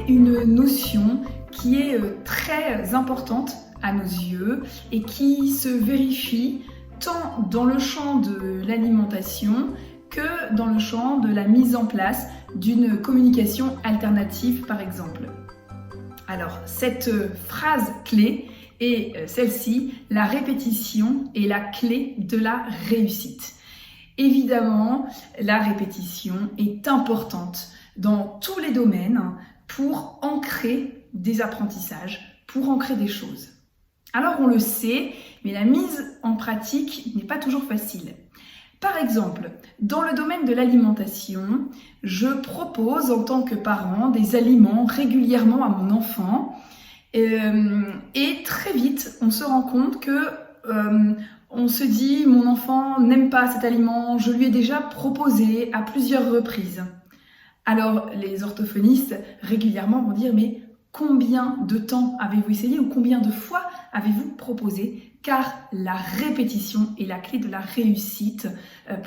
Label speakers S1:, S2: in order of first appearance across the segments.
S1: une notion qui est très importante à nos yeux et qui se vérifie tant dans le champ de l'alimentation que dans le champ de la mise en place d'une communication alternative par exemple. Alors cette phrase clé est celle-ci: la répétition est la clé de la réussite. Évidemment, la répétition est importante dans tous les domaines pour ancrer des apprentissages, pour ancrer des choses. Alors on le sait, mais la mise en pratique n'est pas toujours facile. Par exemple, dans le domaine de l'alimentation, je propose en tant que parent des aliments régulièrement à mon enfant et très vite on se rend compte que on se dit mon enfant n'aime pas cet aliment, je lui ai déjà proposé à plusieurs reprises. Alors les orthophonistes régulièrement vont dire mais combien de temps avez-vous essayé ou combien de fois avez-vous proposé? Car la répétition est la clé de la réussite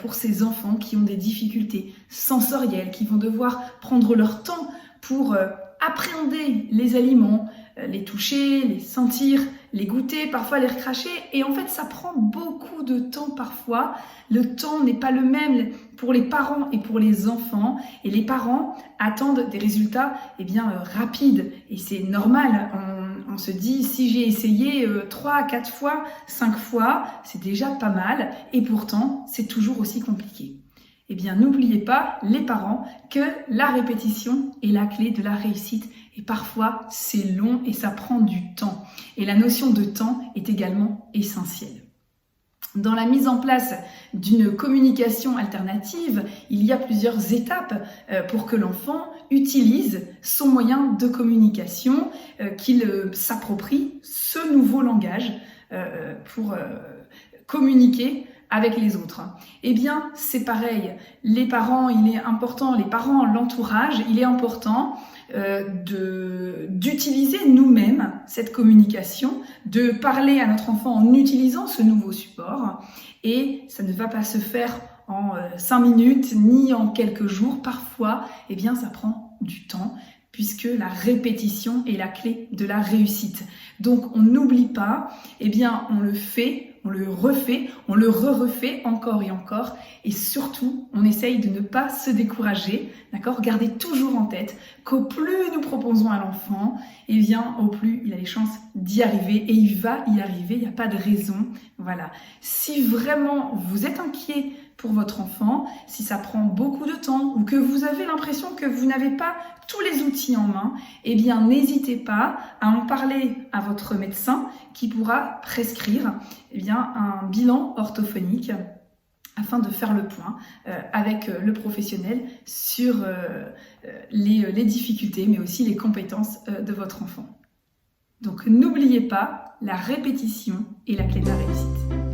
S1: pour ces enfants qui ont des difficultés sensorielles, qui vont devoir prendre leur temps pour appréhender les aliments, les toucher, les sentir, les goûter, parfois les recracher. Et en fait, ça prend beaucoup de temps parfois. Le temps n'est pas le même pour les parents et pour les enfants. Et les parents attendent des résultats rapides. Et c'est normal. On se dit, si j'ai essayé 3, 4 fois, 5 fois, c'est déjà pas mal. Et pourtant, c'est toujours aussi compliqué. Eh bien, n'oubliez pas, les parents, que la répétition est la clé de la réussite. Et parfois, c'est long et ça prend du temps. Et la notion de temps est également essentielle. Dans la mise en place d'une communication alternative, il y a plusieurs étapes pour que l'enfant utilise son moyen de communication, qu'il s'approprie ce nouveau langage pour communiquer avec les autres. Eh bien, c'est pareil. Les parents, il est important, les parents, l'entourage, il est important d'utiliser nous-mêmes cette communication, de parler à notre enfant en utilisant ce nouveau support. Et ça ne va pas se faire en 5 minutes ni en quelques jours. Parfois, eh bien, ça prend du temps, puisque la répétition est la clé de la réussite. Donc, on n'oublie pas, eh bien, on le fait, on le refait, on le refait encore et encore. Et surtout, on essaye de ne pas se décourager, d'accord? Gardez toujours en tête qu'au plus nous proposons à l'enfant, eh bien, au plus il a les chances d'y arriver. Et il va y arriver, il n'y a pas de raison. Voilà. Si vraiment vous êtes inquiet pour votre enfant, si ça prend beaucoup de temps ou que vous avez l'impression que vous n'avez pas tous les outils en main, eh bien, n'hésitez pas à en parler à votre médecin qui pourra prescrire un bilan orthophonique afin de faire le point avec le professionnel sur les difficultés, mais aussi les compétences de votre enfant. Donc, n'oubliez pas, la répétition est la clé de la réussite.